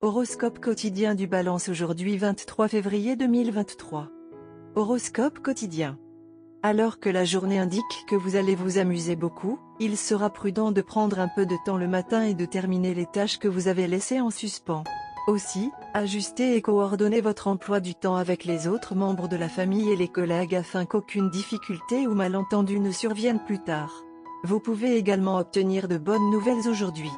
Horoscope quotidien du Balance aujourd'hui 23 février 2023. Horoscope quotidien. Alors que la journée indique que vous allez vous amuser beaucoup, il sera prudent de prendre un peu de temps le matin et de terminer les tâches que vous avez laissées en suspens. Aussi, ajustez et coordonnez votre emploi du temps avec les autres membres de la famille et les collègues afin qu'aucune difficulté ou malentendu ne survienne plus tard. Vous pouvez également obtenir de bonnes nouvelles aujourd'hui.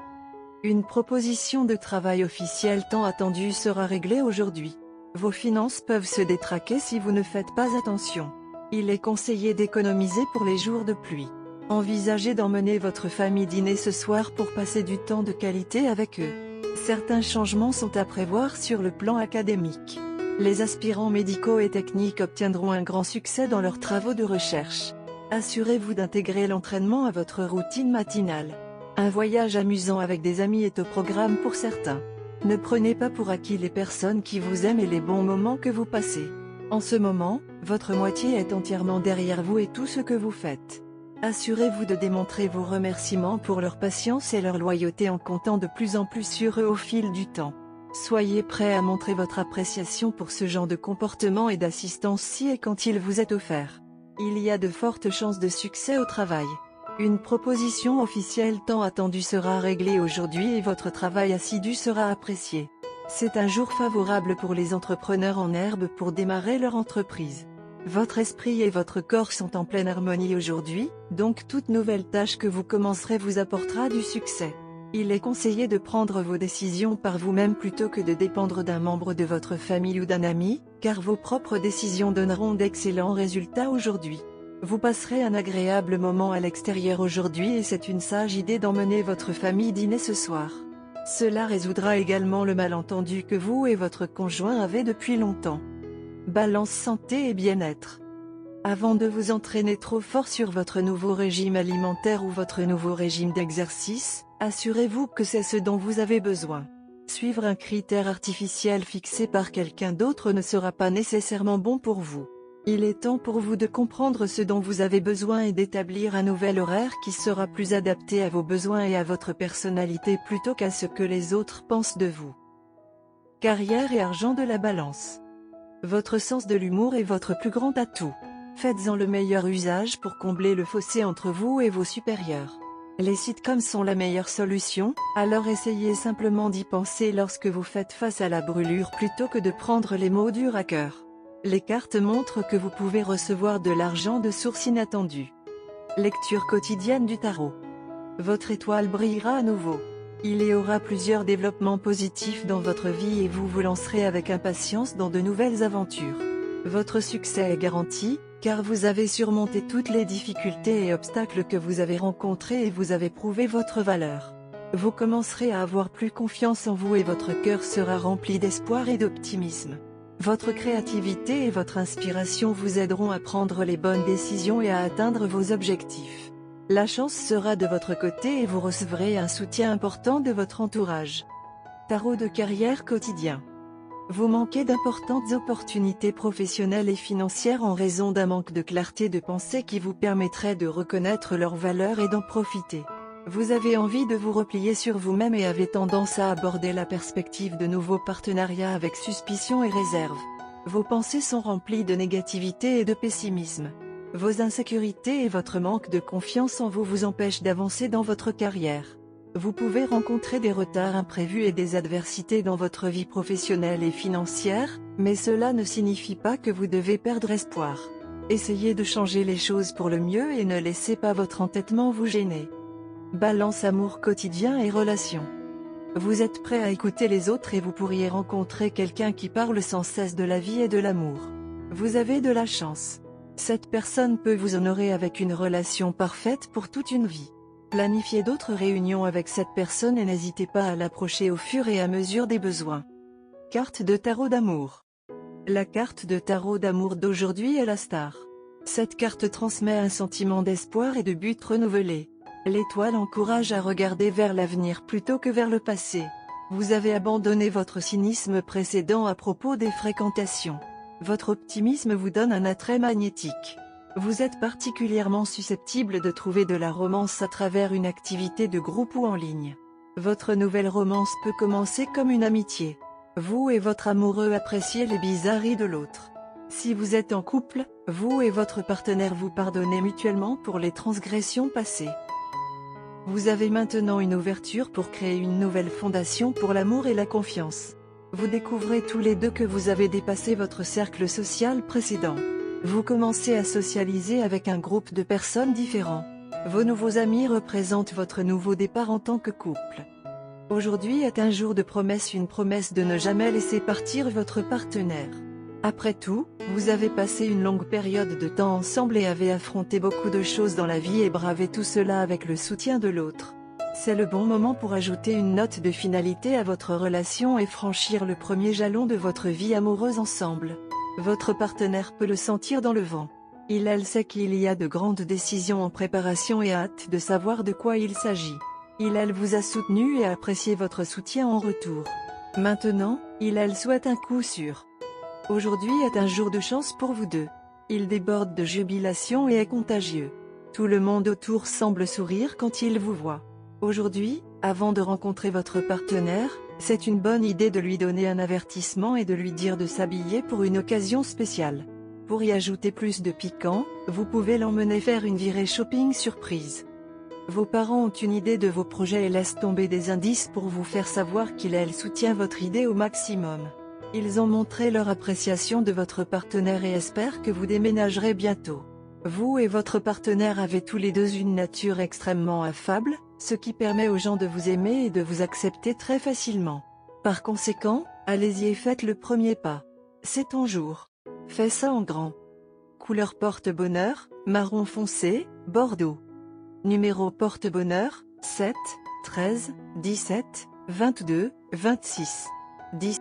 Une proposition de travail officielle tant attendue sera réglée aujourd'hui. Vos finances peuvent se détraquer si vous ne faites pas attention. Il est conseillé d'économiser pour les jours de pluie. Envisagez d'emmener votre famille dîner ce soir pour passer du temps de qualité avec eux. Certains changements sont à prévoir sur le plan académique. Les aspirants médicaux et techniques obtiendront un grand succès dans leurs travaux de recherche. Assurez-vous d'intégrer l'entraînement à votre routine matinale. Un voyage amusant avec des amis est au programme pour certains. Ne prenez pas pour acquis les personnes qui vous aiment et les bons moments que vous passez. En ce moment, votre moitié est entièrement derrière vous et tout ce que vous faites. Assurez-vous de démontrer vos remerciements pour leur patience et leur loyauté en comptant de plus en plus sur eux au fil du temps. Soyez prêts à montrer votre appréciation pour ce genre de comportement et d'assistance si et quand il vous est offert. Il y a de fortes chances de succès au travail. Une proposition officielle tant attendue sera réglée aujourd'hui et votre travail assidu sera apprécié. C'est un jour favorable pour les entrepreneurs en herbe pour démarrer leur entreprise. Votre esprit et votre corps sont en pleine harmonie aujourd'hui, donc toute nouvelle tâche que vous commencerez vous apportera du succès. Il est conseillé de prendre vos décisions par vous-même plutôt que de dépendre d'un membre de votre famille ou d'un ami, car vos propres décisions donneront d'excellents résultats aujourd'hui. Vous passerez un agréable moment à l'extérieur aujourd'hui et c'est une sage idée d'emmener votre famille dîner ce soir. Cela résoudra également le malentendu que vous et votre conjoint avez depuis longtemps. Balance santé et bien-être. Avant de vous entraîner trop fort sur votre nouveau régime alimentaire ou votre nouveau régime d'exercice, assurez-vous que c'est ce dont vous avez besoin. Suivre un critère artificiel fixé par quelqu'un d'autre ne sera pas nécessairement bon pour vous. Il est temps pour vous de comprendre ce dont vous avez besoin et d'établir un nouvel horaire qui sera plus adapté à vos besoins et à votre personnalité plutôt qu'à ce que les autres pensent de vous. Carrière et argent de la Balance. Votre sens de l'humour est votre plus grand atout. Faites-en le meilleur usage pour combler le fossé entre vous et vos supérieurs. Les sitcoms sont la meilleure solution, alors essayez simplement d'y penser lorsque vous faites face à la brûlure plutôt que de prendre les mots durs à cœur. Les cartes montrent que vous pouvez recevoir de l'argent de sources inattendues. Lecture quotidienne du tarot. Votre étoile brillera à nouveau. Il y aura plusieurs développements positifs dans votre vie et vous vous lancerez avec impatience dans de nouvelles aventures. Votre succès est garanti, car vous avez surmonté toutes les difficultés et obstacles que vous avez rencontrés et vous avez prouvé votre valeur. Vous commencerez à avoir plus confiance en vous et votre cœur sera rempli d'espoir et d'optimisme. Votre créativité et votre inspiration vous aideront à prendre les bonnes décisions et à atteindre vos objectifs. La chance sera de votre côté et vous recevrez un soutien important de votre entourage. Tarot de carrière quotidien. Vous manquez d'importantes opportunités professionnelles et financières en raison d'un manque de clarté de pensée qui vous permettrait de reconnaître leur valeur et d'en profiter. Vous avez envie de vous replier sur vous-même et avez tendance à aborder la perspective de nouveaux partenariats avec suspicion et réserve. Vos pensées sont remplies de négativité et de pessimisme. Vos insécurités et votre manque de confiance en vous vous empêchent d'avancer dans votre carrière. Vous pouvez rencontrer des retards imprévus et des adversités dans votre vie professionnelle et financière, mais cela ne signifie pas que vous devez perdre espoir. Essayez de changer les choses pour le mieux et ne laissez pas votre entêtement vous gêner. Balance amour quotidien et relations. Vous êtes prêt à écouter les autres et vous pourriez rencontrer quelqu'un qui parle sans cesse de la vie et de l'amour. Vous avez de la chance. Cette personne peut vous honorer avec une relation parfaite pour toute une vie. Planifiez d'autres réunions avec cette personne et n'hésitez pas à l'approcher au fur et à mesure des besoins. Carte de tarot d'amour. La carte de tarot d'amour d'aujourd'hui est la star. Cette carte transmet un sentiment d'espoir et de but renouvelé. L'étoile encourage à regarder vers l'avenir plutôt que vers le passé. Vous avez abandonné votre cynisme précédent à propos des fréquentations. Votre optimisme vous donne un attrait magnétique. Vous êtes particulièrement susceptible de trouver de la romance à travers une activité de groupe ou en ligne. Votre nouvelle romance peut commencer comme une amitié. Vous et votre amoureux appréciez les bizarreries de l'autre. Si vous êtes en couple, vous et votre partenaire vous pardonnez mutuellement pour les transgressions passées. Vous avez maintenant une ouverture pour créer une nouvelle fondation pour l'amour et la confiance. Vous découvrez tous les deux que vous avez dépassé votre cercle social précédent. Vous commencez à socialiser avec un groupe de personnes différents. Vos nouveaux amis représentent votre nouveau départ en tant que couple. Aujourd'hui est un jour de promesse, une promesse de ne jamais laisser partir votre partenaire. Après tout, vous avez passé une longue période de temps ensemble et avez affronté beaucoup de choses dans la vie et bravé tout cela avec le soutien de l'autre. C'est le bon moment pour ajouter une note de finalité à votre relation et franchir le premier jalon de votre vie amoureuse ensemble. Votre partenaire peut le sentir dans le vent. Elle sait qu'il y a de grandes décisions en préparation et a hâte de savoir de quoi il s'agit. Elle vous a soutenu et a apprécié votre soutien en retour. Maintenant, elle souhaite un coup sûr. Aujourd'hui est un jour de chance pour vous deux. Il déborde de jubilation et est contagieux. Tout le monde autour semble sourire quand il vous voit. Aujourd'hui, avant de rencontrer votre partenaire, c'est une bonne idée de lui donner un avertissement et de lui dire de s'habiller pour une occasion spéciale. Pour y ajouter plus de piquant, vous pouvez l'emmener faire une virée shopping surprise. Vos parents ont une idée de vos projets et laissent tomber des indices pour vous faire savoir qu'il soutient votre idée au maximum. Ils ont montré leur appréciation de votre partenaire et espèrent que vous déménagerez bientôt. Vous et votre partenaire avez tous les deux une nature extrêmement affable, ce qui permet aux gens de vous aimer et de vous accepter très facilement. Par conséquent, allez-y et faites le premier pas. C'est ton jour. Fais ça en grand. Couleur porte-bonheur, marron foncé, bordeaux. Numéro porte-bonheur, 7, 13, 17, 22, 26. 10.